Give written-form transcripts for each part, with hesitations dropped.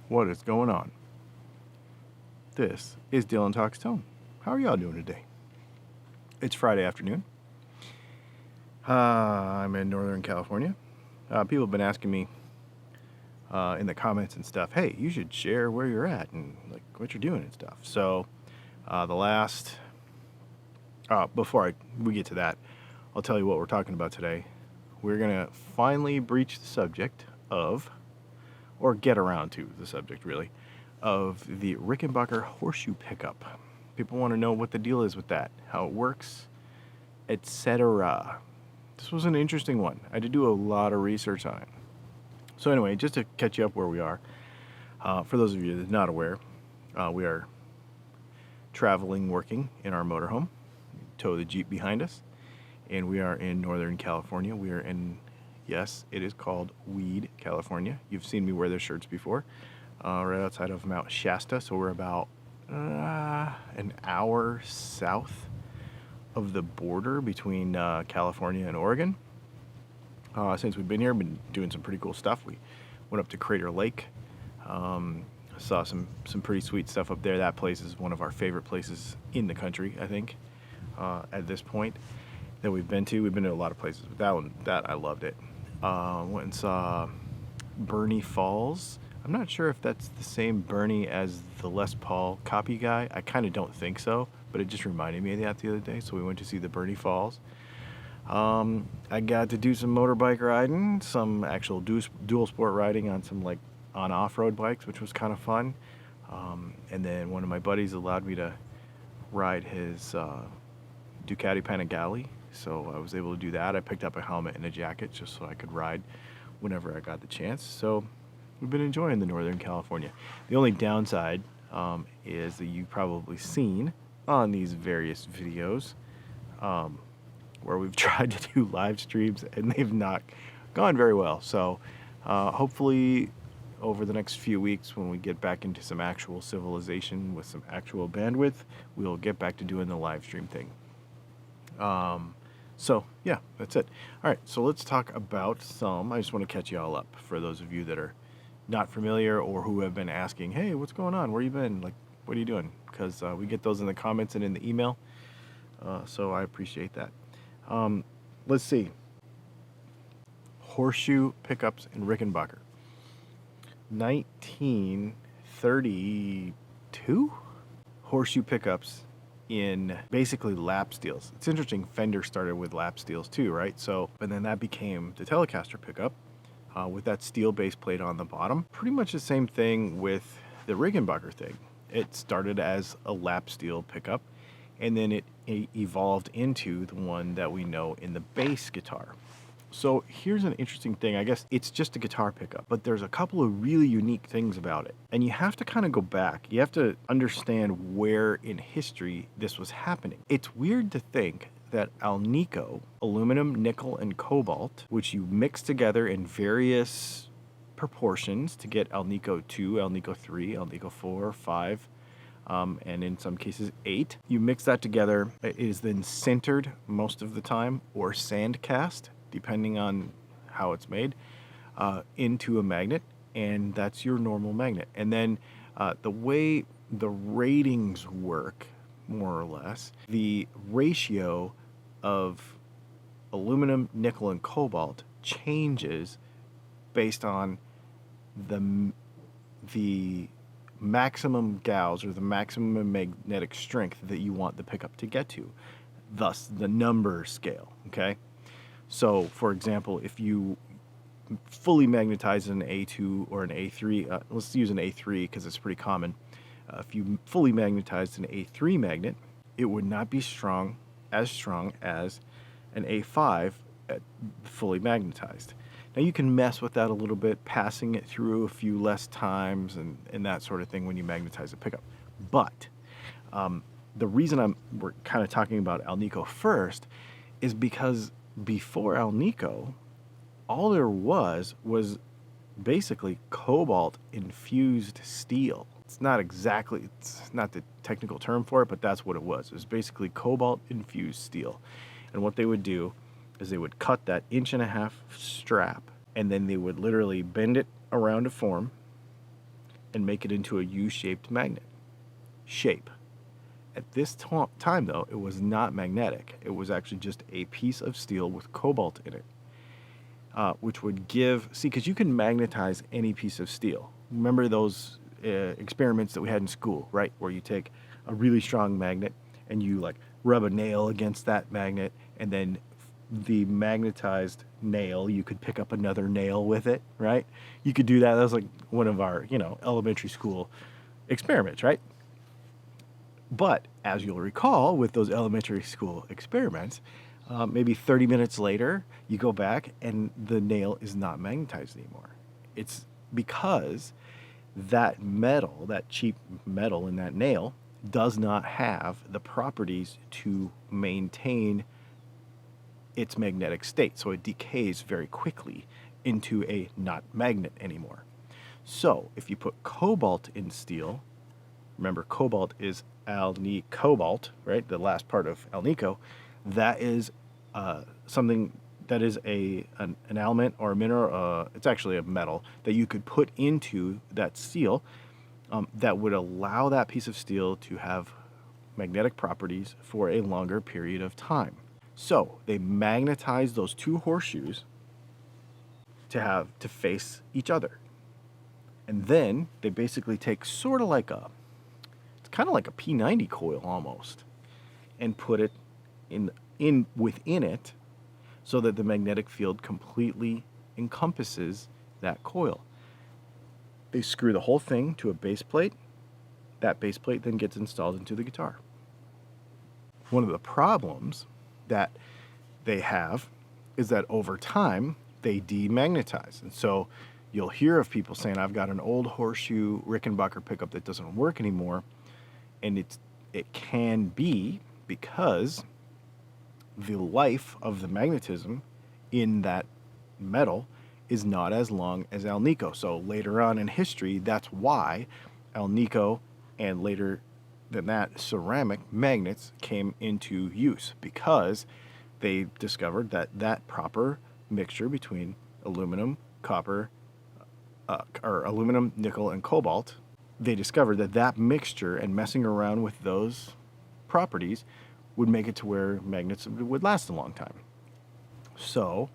What is going on? This is Dylan Talks Tone. How are y'all doing today? It's Friday afternoon. I'm in Northern California. People have been asking me in the comments and stuff, hey, you should share where you're at and like what you're doing and stuff. So before we get to that, I'll tell you what we're talking about today. We're going to finally breach the subject of, or get around to the subject really, of the Rickenbacker Horseshoe pickup. People want to know what the deal is with that, how it works, etc. This was an interesting one. I did do a lot of research on it. So anyway, just to catch you up where we are, for those of you that are not aware, we are traveling, working in our motorhome, tow the Jeep behind us, and we are in Northern California. We are in, yes, it is called Weed, California. You've seen me wear their shirts before, right outside of Mount Shasta. So we're about an hour south of the border between California and Oregon. Since we've been here, been doing some pretty cool stuff. We went up to Crater Lake, saw some pretty sweet stuff up there. That place is one of our favorite places in the country, I think, at this point that we've been to. We've been to a lot of places, but that I loved it. Went and saw Bernie Falls. I'm not sure if that's the same Bernie as the Les Paul copy guy. I kind of don't think so, but it just reminded me of that the other day. So we went to see the Bernie Falls. I got to do some motorbike riding, some actual dual sport riding on some on off-road bikes, which was kind of fun. And then one of my buddies allowed me to ride his Ducati Panigale, so I was able to do that. I picked up a helmet and a jacket just so I could ride whenever I got the chance. So we've been enjoying the Northern California. The only downside is that you've probably seen on these various videos where we've tried to do live streams and they've not gone very well. So hopefully over the next few weeks, when we get back into some actual civilization with some actual bandwidth, we'll get back to doing the live stream thing. So yeah, that's it. All right, so let's talk about I just want to catch you all up for those of you that are not familiar or who have been asking, hey, what's going on? Where you been? Like, what are you doing? Because we get those in the comments and in the email. So I appreciate that. Let's see. Horseshoe pickups in Rickenbacker. 1932? Horseshoe pickups in basically lap steels. It's interesting, Fender started with lap steels too, right? So, and then that became the Telecaster pickup with that steel base plate on the bottom. Pretty much the same thing with the Rickenbacker thing. It started as a lap steel pickup, and then it evolved into the one that we know in the bass guitar. So here's an interesting thing. I guess it's just a guitar pickup, but there's a couple of really unique things about it. And you have to kind of go back. You have to understand where in history this was happening. It's weird to think that Alnico, aluminum, nickel, and cobalt, which you mix together in various proportions to get Alnico 2, Alnico 3, Alnico 4, 5, and in some cases 8. You mix that together. It is then sintered most of the time, or sand cast, depending on how it's made, into a magnet, and that's your normal magnet. And then the way the ratings work, more or less, the ratio of aluminum, nickel, and cobalt changes based on the maximum Gauss, or the maximum magnetic strength that you want the pickup to get to, thus the number scale, okay? So, for example, if you fully magnetize an A2 or an A3, let's use an A3 because it's pretty common. If you fully magnetized an A3 magnet, it would not be as strong as an A5 fully magnetized. Now you can mess with that a little bit, passing it through a few less times and that sort of thing when you magnetize a pickup. But the reason we're kind of talking about Alnico first is because before Alnico, all there was basically cobalt infused steel. It's not the technical term for it, but that's what it was. It was basically cobalt infused steel. And what they would do is they would cut that 1.5 inch strap, and then they would literally bend it around to form, and make it into a U-shaped magnet. Shape. At this time, though, it was not magnetic. It was actually just a piece of steel with cobalt in it, which would give... See, because you can magnetize any piece of steel. Remember those experiments that we had in school, right? Where you take a really strong magnet and you like rub a nail against that magnet, and then the magnetized nail, you could pick up another nail with it, right? You could do that. That was like one of our, elementary school experiments, right? But as you'll recall, with those elementary school experiments, maybe 30 minutes later, you go back and the nail is not magnetized anymore. It's because that metal, that cheap metal in that nail, does not have the properties to maintain its magnetic state. So it decays very quickly into a not magnet anymore. So if you put cobalt in steel, remember cobalt is cobalt, right? The last part of alnico, that is something that is an element or a mineral. It's actually a metal that you could put into that steel that would allow that piece of steel to have magnetic properties for a longer period of time. So they magnetize those two horseshoes to face each other. And then they basically take sort of like it's kind of like a P90 coil almost, and put it within it so that the magnetic field completely encompasses that coil. They screw the whole thing to a base plate. That base plate then gets installed into the guitar. One of the problems that they have is that over time they demagnetize. And so you'll hear of people saying, I've got an old horseshoe Rickenbacker pickup that doesn't work anymore. And it can be because the life of the magnetism in that metal is not as long as alnico. So later on in history, that's why alnico and later than that ceramic magnets came into use, because they discovered that proper mixture between aluminum, copper, or aluminum, nickel, and cobalt, they discovered that mixture and messing around with those properties would make it to where magnets would last a long time. So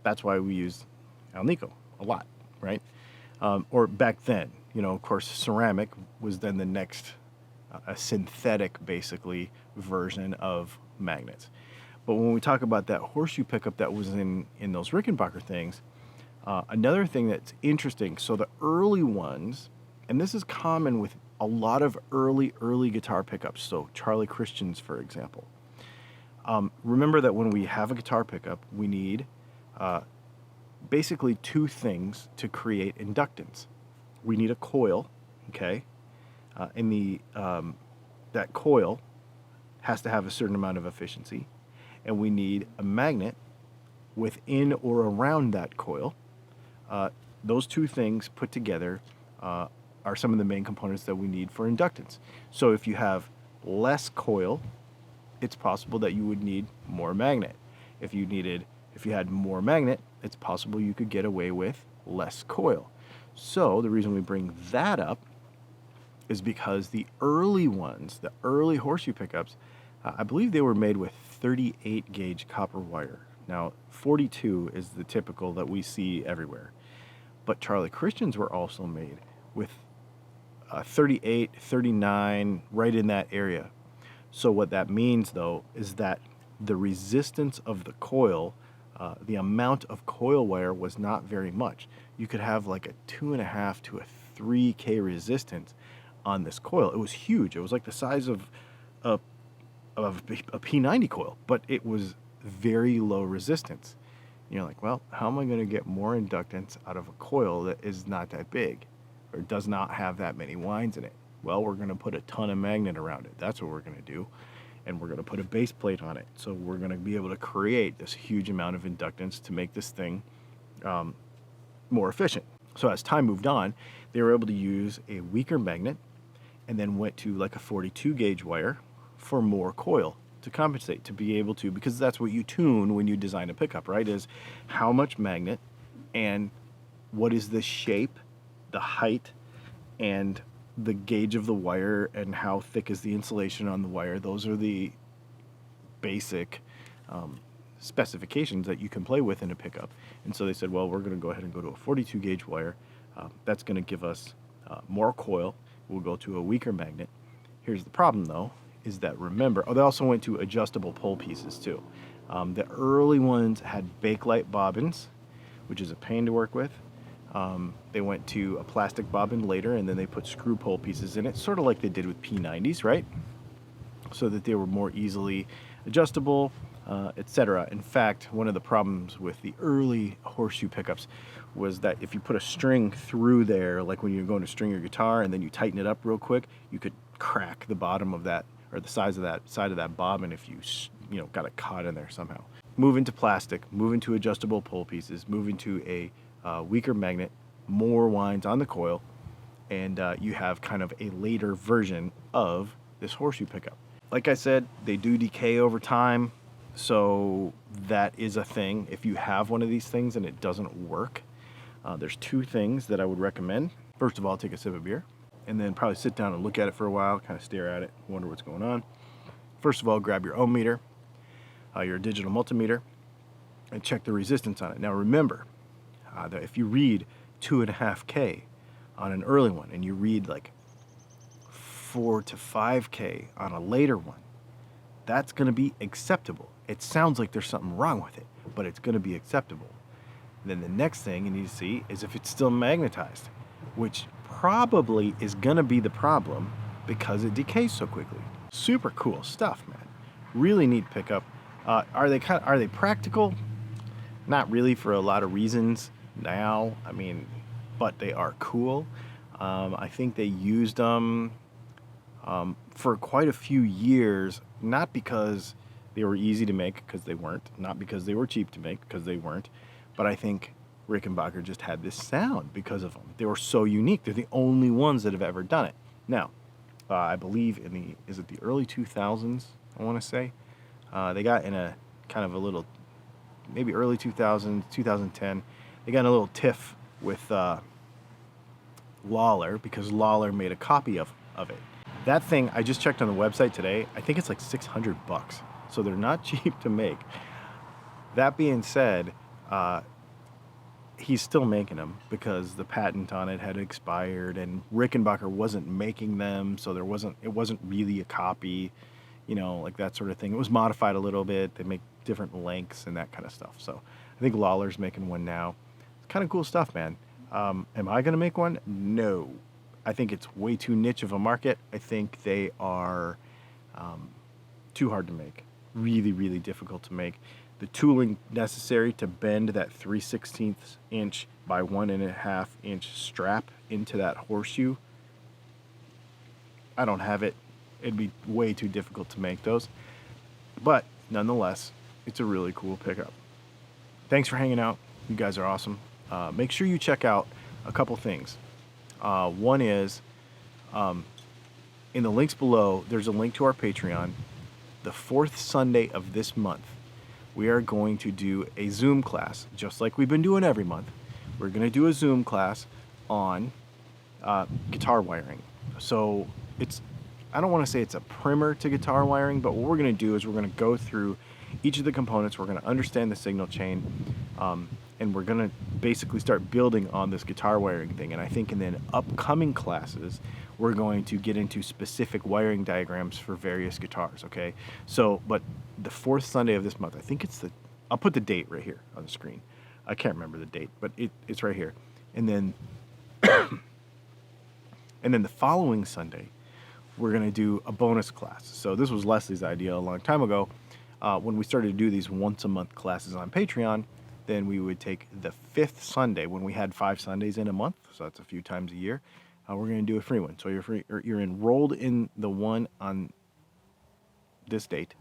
that's why we use alnico a lot, right? Or back then, of course, ceramic was then the next a synthetic, basically, version of magnets. But when we talk about that horseshoe pickup that was in those Rickenbacker things, another thing that's interesting, so the early ones, and this is common with a lot of early guitar pickups, so Charlie Christian's, for example. Remember that when we have a guitar pickup, we need basically two things to create inductance. We need a coil, okay? That coil has to have a certain amount of efficiency, and we need a magnet within or around that coil. Those two things put together are some of the main components that we need for inductance. So if you have less coil, it's possible that you would need more magnet. If you had more magnet, it's possible you could get away with less coil. So the reason we bring that up is because the early ones, the early horseshoe pickups, I believe they were made with 38 gauge copper wire. Now, 42 is the typical that we see everywhere. But Charlie Christians were also made with 38, 39, right in that area. So what that means, though, is that the resistance of the coil, the amount of coil wire was not very much. You could have like a 2.5 to a 3K resistance on this coil. It was huge. It was like the size of a P90 coil, but it was very low resistance. And you're like, well, how am I going to get more inductance out of a coil that is not that big or does not have that many winds in it? Well, we're going to put a ton of magnet around it. That's what we're going to do. And we're going to put a base plate on it. So we're going to be able to create this huge amount of inductance to make this thing more efficient. So as time moved on, they were able to use a weaker magnet and then went to like a 42 gauge wire for more coil to compensate, to be able to, because that's what you tune when you design a pickup, right? Is how much magnet and what is the shape, the height, and the gauge of the wire and how thick is the insulation on the wire. Those are the basic specifications that you can play with in a pickup. And so they said, well, we're going to go ahead and go to a 42 gauge wire. That's going to give us more coil. We'll go to a weaker magnet. Here's the problem, though, is that, remember, they also went to adjustable pole pieces too. The early ones had Bakelite bobbins, which is a pain to work with. They went to a plastic bobbin later, and then they put screw pole pieces in it, sort of like they did with P90s, right? So that they were more easily adjustable, etc. In fact, one of the problems with the early horseshoe pickups was that if you put a string through there, like when you're going to string your guitar and then you tighten it up real quick, you could crack the bottom of that, or the size of that side of that bobbin if you got it caught in there somehow. Move into plastic, move into adjustable pole pieces, move into a weaker magnet, more winds on the coil, and you have kind of a later version of this horseshoe pickup. Like I said, they do decay over time, so that is a thing. If you have one of these things and it doesn't work, there's two things that I would recommend. First of all, take a sip of beer, and then probably sit down and look at it for a while, kind of stare at it, wonder what's going on. First of all, grab your ohm meter, your digital multimeter, and check the resistance on it. Now remember, that if you read 2.5K on an early one, and you read like 4 to 5K on a later one, that's going to be acceptable. It sounds like there's something wrong with it, but it's going to be acceptable. Then the next thing you need to see is if it's still magnetized, which probably is going to be the problem because it decays so quickly. Super cool stuff, man. Really neat pickup. Are they practical? Not really, for a lot of reasons now. I mean, but they are cool. I think they used them for quite a few years, not because they were easy to make, because they weren't, not because they were cheap to make, because they weren't, but I think Rickenbacker just had this sound because of them. They were so unique. They're the only ones that have ever done it. Now, I believe is it the early 2000s, I want to say, they got in a kind of a little, maybe early 2000s, 2010, they got in a little tiff with Lawler, because Lawler made a copy of it. That thing, I just checked on the website today, I think it's like $600, so they're not cheap to make. That being said, he's still making them because the patent on it had expired, and Rickenbacker wasn't making them, so it wasn't really a copy, like that sort of thing. It was modified a little bit. They make different lengths and that kind of stuff. So I think Lawler's making one now. It's kind of cool stuff, man. Am I going to make one? No. I think it's way too niche of a market. I think they are too hard to make. Really, really difficult to make. The tooling necessary to bend that 3/16 inch by 1.5 inch strap into that horseshoe, I don't have it. It'd be way too difficult to make those. But nonetheless, it's a really cool pickup. Thanks for hanging out. You guys are awesome. Make sure you check out a couple things. One is, in the links below, there's a link to our Patreon. The 4th Sunday of this month, we are going to do a Zoom class, just like we've been doing every month. We're going to do a Zoom class on guitar wiring. So I don't want to say it's a primer to guitar wiring, but what we're going to do is we're going to go through each of the components. We're going to understand the signal chain, and we're going to basically start building on this guitar wiring thing. And I think in the upcoming classes, we're going to get into specific wiring diagrams for various guitars, okay? So, but the 4th Sunday of this month, I think I'll put the date right here on the screen. I can't remember the date, but it's right here. And then, and then the following Sunday, we're going to do a bonus class. So this was Leslie's idea a long time ago. When we started to do these once-a-month classes on Patreon, then we would take the 5th Sunday, when we had 5 Sundays in a month, so that's a few times a year. We're going to do a free one. So you're enrolled in the one on this date,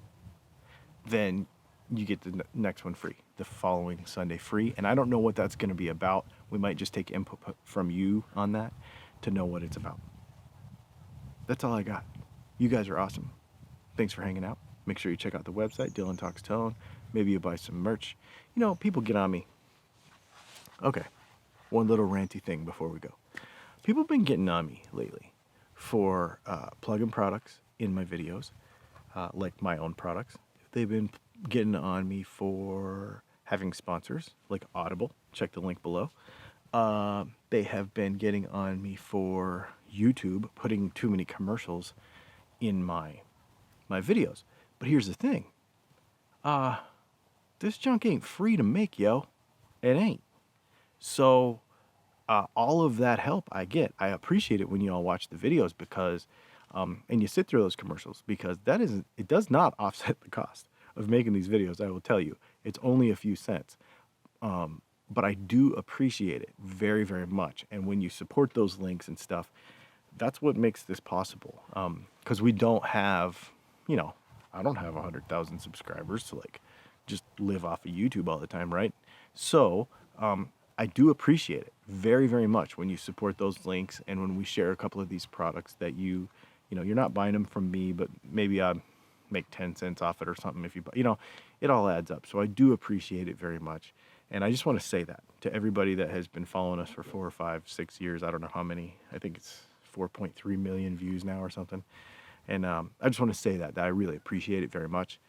then you get the next one free, the following Sunday free. And I don't know what that's going to be about. We might just take input from you on that to know what it's about. That's all I got. You guys are awesome. Thanks for hanging out. Make sure you check out the website, Dylan Talks Tone. Maybe you buy some merch. People get on me. Okay, one little ranty thing before we go. people have been getting on me lately for plug-in products in my videos, like my own products. They've been getting on me for having sponsors, like Audible. Check the link below. They have been getting on me for YouTube putting too many commercials in my videos. But here's the thing. This junk ain't free to make, yo. It ain't. So all of that help I get, I appreciate it when you all watch the videos because, and you sit through those commercials because it does not offset the cost of making these videos. I will tell you, it's only a few cents. But I do appreciate it very, very much. And when you support those links and stuff, that's what makes this possible. Because we don't have, I don't have 100,000 subscribers to like just live off of YouTube all the time, right? So I do appreciate it very, very much when you support those links and when we share a couple of these products that you're not buying them from me, but maybe I make 10 cents off it or something if you buy, it all adds up. So I do appreciate it very much. And I just want to say that to everybody that has been following us for 4 or 5, 6 years. I don't know how many. I think it's 4.3 million views now or something. And I just want to say that I really appreciate it very much.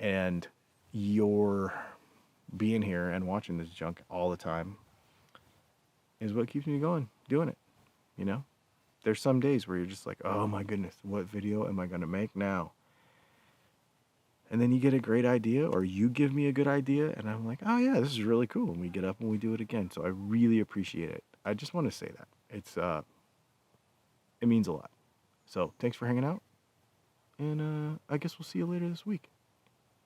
And your being here and watching this junk all the time is what keeps me going, doing it. There's some days where you're just like, oh my goodness, what video am I going to make now? And then you get a great idea, or you give me a good idea, and I'm like, oh yeah, this is really cool. And we get up and we do it again. So I really appreciate it. I just want to say that. It means a lot. So thanks for hanging out. And I guess we'll see you later this week.